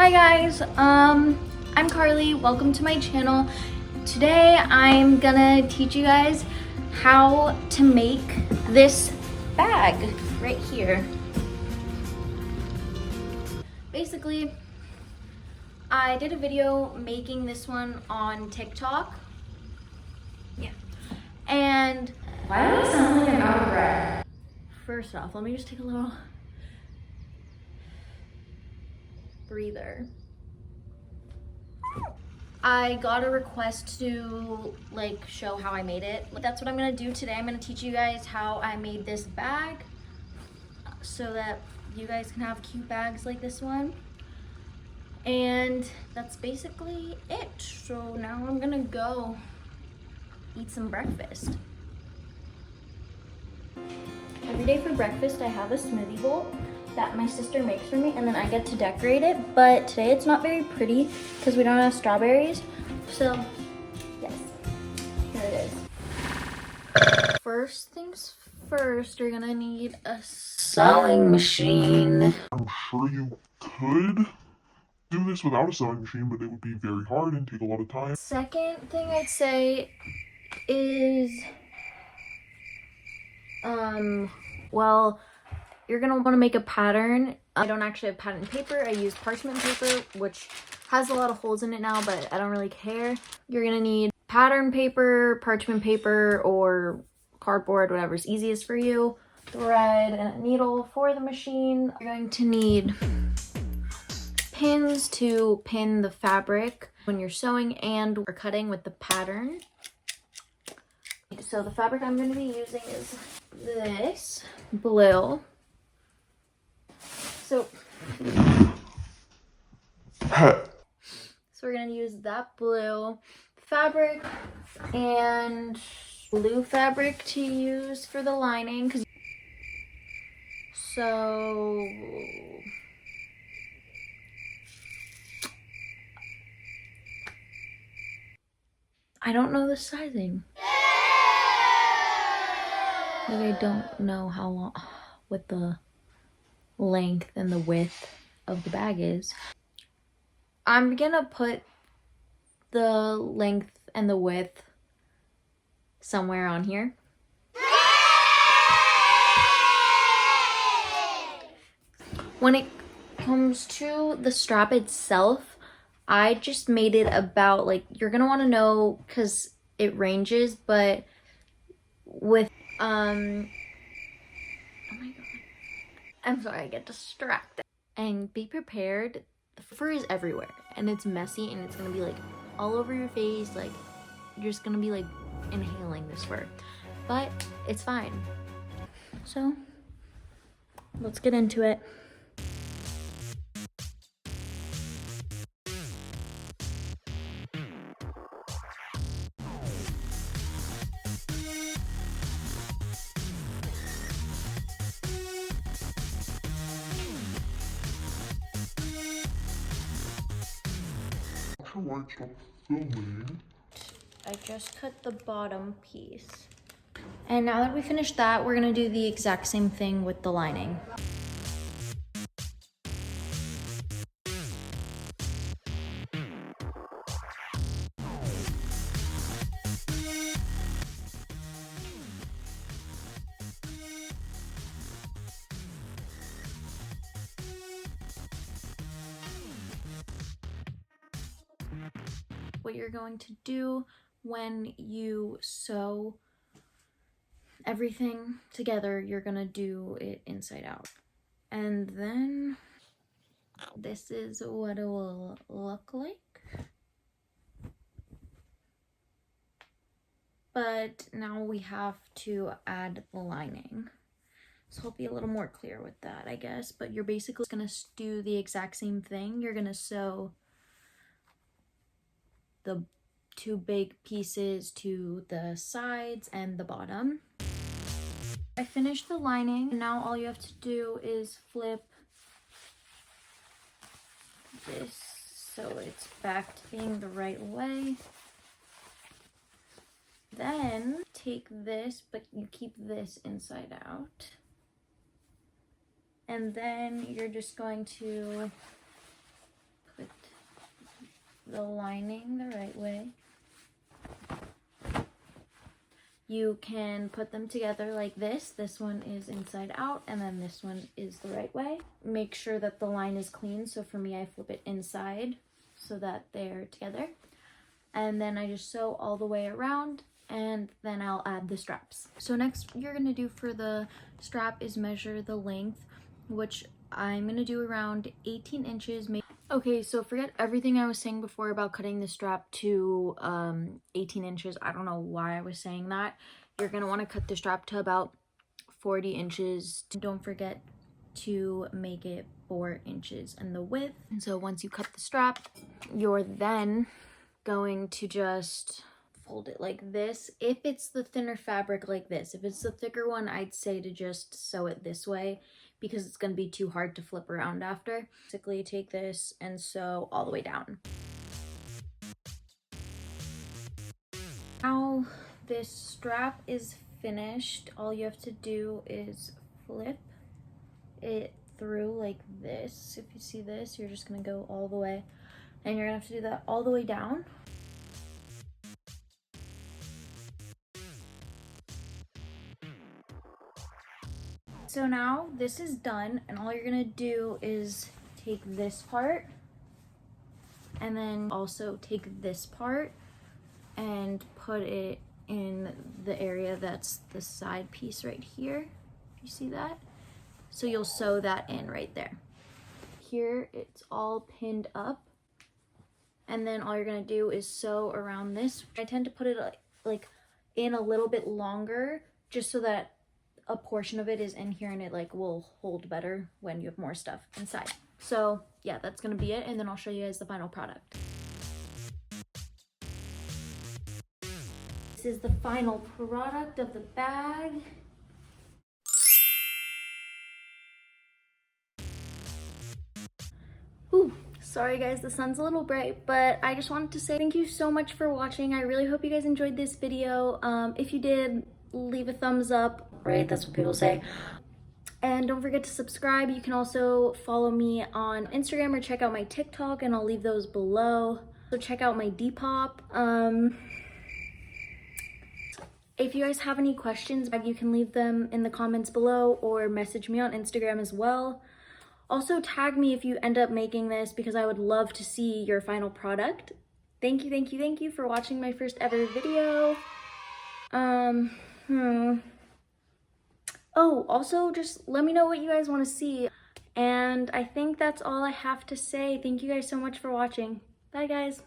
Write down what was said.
Hi guys, I'm Carly. Welcome to my channel. Today I'm gonna teach you guys how to make this bag right here. Basically, I did a video making this one on TikTok. Yeah. And why do I sound like I'm out of breath? First off, let me just take a little breather. I got a request to show how I made it. That's what I'm gonna do today. I'm gonna teach you guys how I made this bag so that you guys can have cute bags like this one. And that's basically it. So now I'm gonna go eat some breakfast. Every day for breakfast, I have a smoothie bowl that my sister makes for me, and then I get to decorate it. But today it's not very pretty because we don't have strawberries. So, yes, here it is. First things first, you're gonna need a sewing machine. I'm sure you could do this without a sewing machine, but it would be very hard and take a lot of time. Second thing I'd say is, well, you're gonna wanna make a pattern. I don't actually have pattern paper. I use parchment paper, which has a lot of holes in it now, but I don't really care. You're gonna need pattern paper, parchment paper, or cardboard, whatever's easiest for you. Thread and a needle for the machine. You're going to need pins to pin the fabric when you're sewing and or cutting with the pattern. So the fabric I'm going to be using is this blue. So we're going to use that blue fabric and blue fabric to use for the lining. So I don't know the sizing. Like, I don't know how long, what the length and the width of the bag is. I'm gonna put the length and the width somewhere on here. When it comes to the strap itself, I just made it about, you're gonna want to know because it ranges, but with oh my god, I'm sorry, I get distracted. And be prepared, the fur is everywhere and it's messy and it's gonna be all over your face, you're just gonna be inhaling this fur, but it's fine. So let's get into it. Why stop filming? I just cut the bottom piece. And now that we finished that, we're gonna do the exact same thing with the lining. What you're going to do when you sew everything together, you're gonna do it inside out. And then this is what it will look like. But now we have to add the lining. So I'll be a little more clear with that, I guess. But you're basically gonna do the exact same thing. You're gonna sew the two big pieces to the sides and the bottom. I finished the lining, and now all you have to do is flip this so it's back to being the right way. Then take this, but you keep this inside out. And then you're just going to put the lining the right way. You can put them together like this. This one is inside out, and then this one is the right way. Make sure that the line is clean. So for me, I flip it inside so that they're together. And then I just sew all the way around, and then I'll add the straps. So next you're gonna do for the strap is measure the length, which I'm gonna do around 18 inches. Okay, so forget everything I was saying before about cutting the strap to 18 inches. I don't know why I was saying that. You're gonna wanna cut the strap to about 40 inches. Don't forget to make it 4 inches in the width. And so once you cut the strap, you're then going to just fold it like this. If it's the thinner fabric like this, if it's the thicker one, I'd say to just sew it this way because it's going to be too hard to flip around after. Basically take this and sew all the way down. Now this strap is finished. All you have to do is flip it through like this. If you see this, you're just going to go all the way, and you're gonna have to do that all the way down. So now this is done, and all you're gonna do is take this part and then also take this part and put it in the area that's the side piece right here. You see that? So you'll sew that in right there. Here it's all pinned up, and then all you're gonna do is sew around this. I tend to put it like in a little bit longer just so that a portion of it is in here and it like will hold better when you have more stuff inside. So yeah, that's gonna be it, and then I'll show you guys the final product. This is the final product of the bag. Ooh, sorry guys, the sun's a little bright, but I just wanted to say thank you so much for watching. I really hope you guys enjoyed this video. If you did, leave a thumbs up, right? That's what people say. And don't forget to subscribe. You can also follow me on Instagram or check out my TikTok, and I'll leave those below. So check out my Depop. If you guys have any questions, you can leave them in the comments below or message me on Instagram as well. Also tag me if you end up making this because I would love to see your final product. Thank you for watching my first ever video. Oh, also just let me know what you guys want to see. And I think that's all I have to say. Thank you guys so much for watching. Bye guys.